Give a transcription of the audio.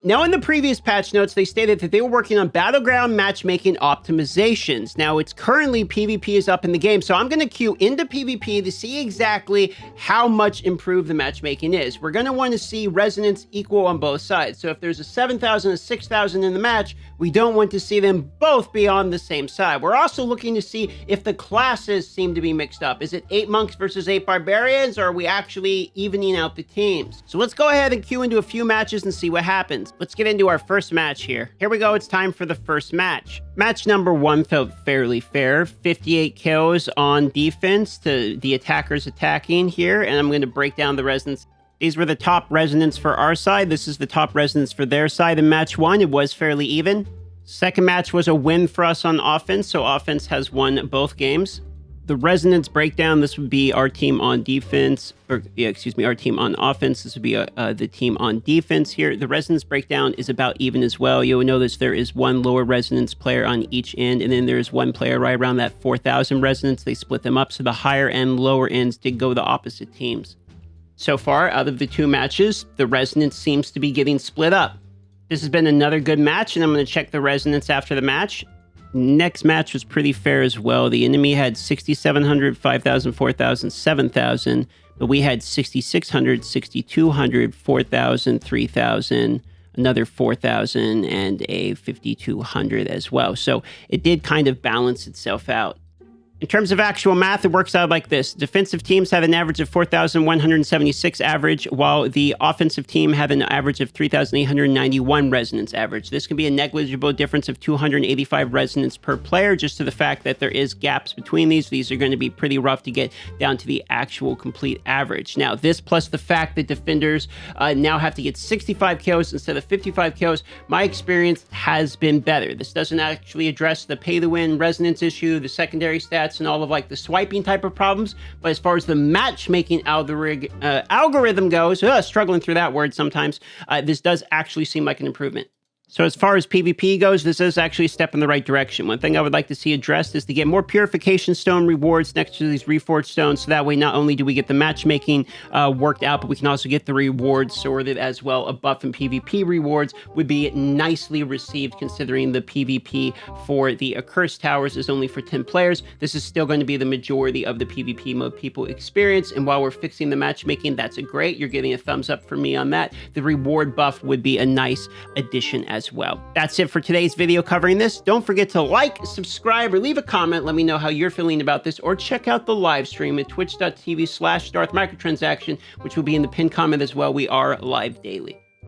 Now, in the previous patch notes, they stated that they were working on battleground matchmaking optimizations. Now, it's currently PvP is up in the game, so I'm going to queue into PvP to see exactly how much improved the matchmaking is. We're going to want to see resonance equal on both sides. So if there's a 7,000 and 6,000 in the match, we don't want to see them both be on the same side. We're also looking to see if the classes seem to be mixed up. Is it 8 monks versus 8 barbarians, or are we actually evening out the teams? So let's go ahead and queue into a few matches and see what happens. Let's get into our first match here. Here we go. It's time for the first match. Match number 1 felt fairly fair. 58 kills on defense to the attackers attacking here, and I'm going to break down the resonance. These were the top resonance for our side. This is the top resonance for their side in match 1. It was fairly even. Second match was a win for us on offense, so offense has won both games. The resonance breakdown, this would be our team on defense, or our team on offense. This would be the team on defense here. The resonance breakdown is about even as well. You'll notice there is one lower resonance player on each end, and then there's one player right around that 4,000 resonance. They split them up, so the higher and lower ends did go the opposite teams. So far, out of the 2 matches, the resonance seems to be getting split up. This has been another good match, and I'm going to check the resonance after the match. Next match was pretty fair as well. The enemy had 6,700, 5,000, 4,000, 7,000, but we had 6,600, 6,200, 4,000, 3,000, another 4,000, and a 5,200 as well. So it did kind of balance itself out. In terms of actual math, it works out like this. Defensive teams have an average of 4,176 average, while the offensive team have an average of 3,891 resonance average. This can be a negligible difference of 285 resonance per player, just to the fact that there is gaps between these. These are going to be pretty rough to get down to the actual complete average. Now, this plus the fact that defenders now have to get 65 kills instead of 55 kills, my experience has been better. This doesn't actually address the pay-to-win resonance issue, the secondary stats, and all of like the swiping type of problems. But as far as the matchmaking algorithm goes, struggling through that word sometimes, this does actually seem like an improvement. So as far as PvP goes, this is actually a step in the right direction. One thing I would like to see addressed is to get more purification stone rewards next to these reforged stones, so that way not only do we get the matchmaking worked out, but we can also get the rewards sorted as well. A buff and PvP rewards would be nicely received, considering the PvP for the Accursed Towers is only for 10 players. This is still going to be the majority of the PvP mode people experience, and while we're fixing the matchmaking, that's a great. You're getting a thumbs up for me on that. The reward buff would be a nice addition as well. That's it for today's video covering this. Don't forget to like, subscribe, or leave a comment. Let me know how you're feeling about this, or check out the live stream at twitch.tv/DarthMicrotransaction, which will be in the pinned comment as well. We are live daily.